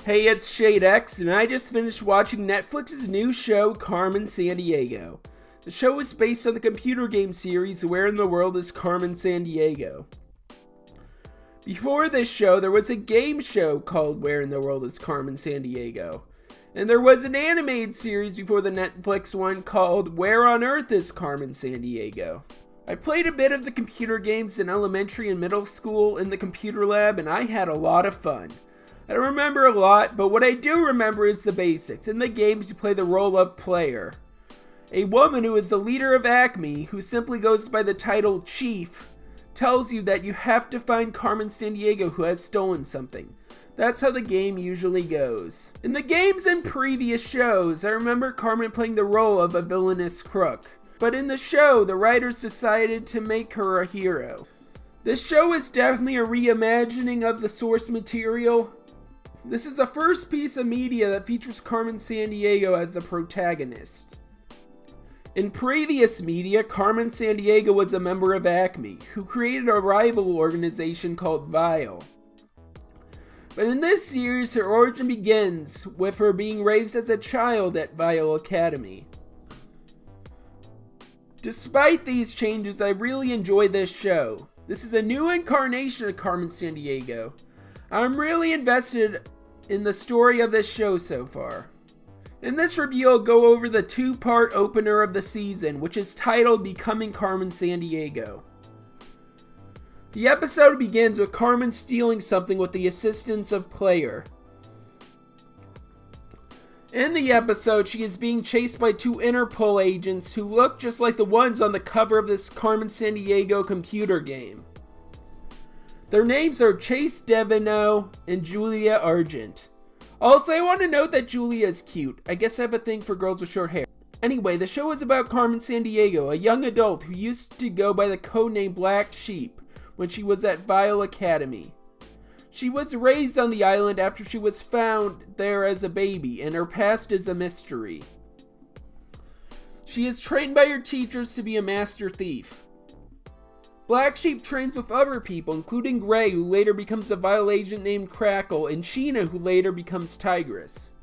Hey, it's ShadeX, and I just finished watching Netflix's new show, Carmen Sandiego. The show is based on the computer game series Where in the World is Carmen Sandiego? Before this show, there was a game show called Where in the World is Carmen Sandiego? And there was an animated series before the Netflix one called Where on Earth is Carmen Sandiego? I played a bit of the computer games in elementary and middle school in the computer lab, and I had a lot of fun. I don't remember a lot, but what I do remember is the basics. In the games, you play the role of player. A woman who is the leader of Acme, who simply goes by the title Chief, tells you that you have to find Carmen Sandiego who has stolen something. That's how the game usually goes. In the games and previous shows, I remember Carmen playing the role of a villainous crook. But in the show, the writers decided to make her a hero. This show is definitely a reimagining of the source material. This is the first piece of media that features Carmen Sandiego as the protagonist. In previous media, Carmen Sandiego was a member of Acme, who created a rival organization called Vile. But in this series, her origin begins with her being raised as a child at Vile Academy. Despite these changes, I really enjoy this show. This is a new incarnation of Carmen Sandiego. I'm really invested in the story of this show so far. In this review, I'll go over the two-part opener of the season, which is titled Becoming Carmen Sandiego. The episode begins with Carmen stealing something with the assistance of Player. In the episode, she is being chased by two Interpol agents who look just like the ones on the cover of this Carmen Sandiego computer game. Their names are Chase Deveneaux and Julia Argent. Also, I want to note that Julia is cute. I guess I have a thing for girls with short hair. Anyway, the show is about Carmen Sandiego, a young adult who used to go by the codename Black Sheep when she was at Vile Academy. She was raised on the island after she was found there as a baby, and her past is a mystery. She is trained by her teachers to be a master thief. Black Sheep trains with other people, including Gray, who later becomes a Vile agent named Crackle, and Sheena, who later becomes Tigress.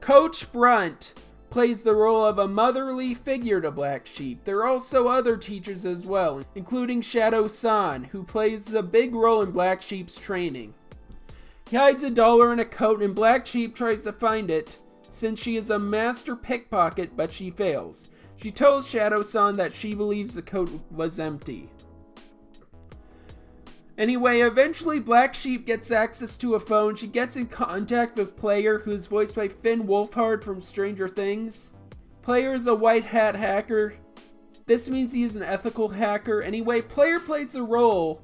Coach Brunt plays the role of a motherly figure to Black Sheep. There are also other teachers as well, including Shadow San, who plays a big role in Black Sheep's training. He hides $1 in a coat, and Black Sheep tries to find it, since she is a master pickpocket, but she fails. She tells Shadow San that she believes the coat was empty. Anyway, eventually Black Sheep gets access to a phone. She gets in contact with Player, who is voiced by Finn Wolfhard from Stranger Things. Player is a white hat hacker. This means he is an ethical hacker. Anyway, Player plays the role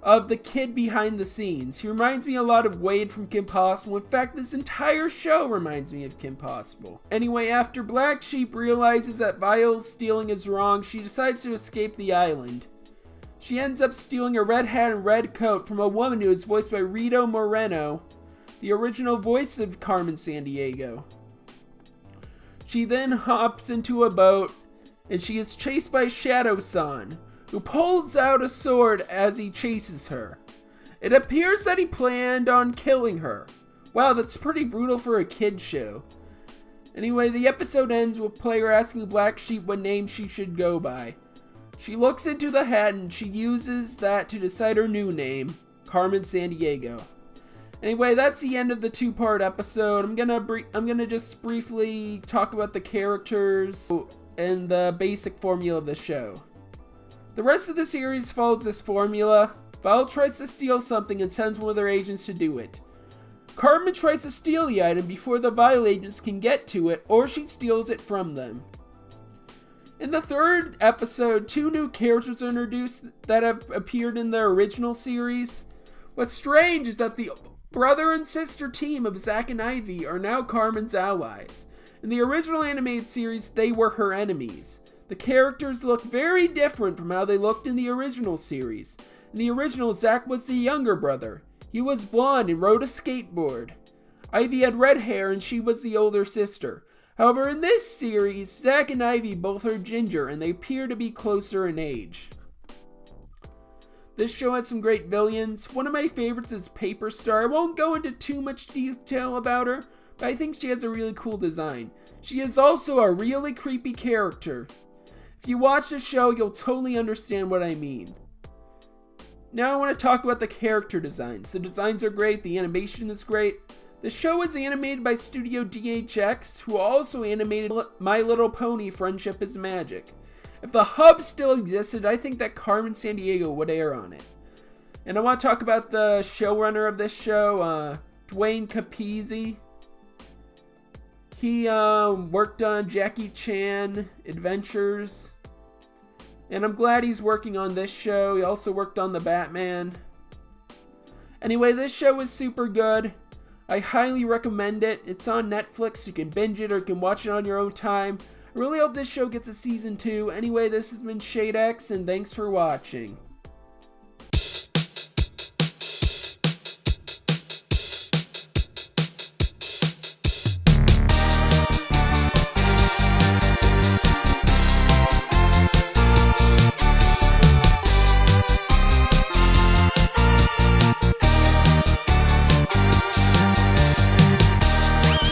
of the kid behind the scenes. He reminds me a lot of Wade from Kim Possible. In fact, this entire show reminds me of Kim Possible. Anyway, after Black Sheep realizes that Vile's stealing is wrong, she decides to escape the island. She ends up stealing a red hat and red coat from a woman who is voiced by Rito Moreno, the original voice of Carmen Sandiego. She then hops into a boat, and she is chased by Shadow San, who pulls out a sword as he chases her. It appears that he planned on killing her. Wow, that's pretty brutal for a kid's show. Anyway, the episode ends with Player asking Black Sheep what name she should go by. She looks into the hat and she uses that to decide her new name, Carmen Sandiego. Anyway, that's the end of the two-part episode. I'm gonna just briefly talk about the characters and the basic formula of the show. The rest of the series follows this formula. Vile tries to steal something and sends one of their agents to do it. Carmen tries to steal the item before the Vile agents can get to it, or she steals it from them. In the third episode, two new characters are introduced that have appeared in the original series. What's strange is that the brother and sister team of Zack and Ivy are now Carmen's allies. In the original animated series, they were her enemies. The characters look very different from how they looked in the original series. In the original, Zack was the younger brother. He was blonde and rode a skateboard. Ivy had red hair and she was the older sister. However, in this series, Zack and Ivy both are ginger and they appear to be closer in age. This show has some great villains. One of my favorites is Paper Star. I won't go into too much detail about her, but I think she has a really cool design. She is also a really creepy character. If you watch the show, you'll totally understand what I mean. Now I want to talk about the character designs. The designs are great, the animation is great. The show is animated by Studio DHX, who also animated My Little Pony Friendship is Magic. If the hub still existed, I think that Carmen Sandiego would air on it. And I want to talk about the showrunner of this show, Dwayne Capizzi. He worked on Jackie Chan Adventures. And I'm glad he's working on this show. He also worked on The Batman. Anyway, this show is super good. I highly recommend it. It's on Netflix. You can binge it or you can watch it on your own time. I really hope this show gets a season 2. Anyway, this has been Shade X, and thanks for watching.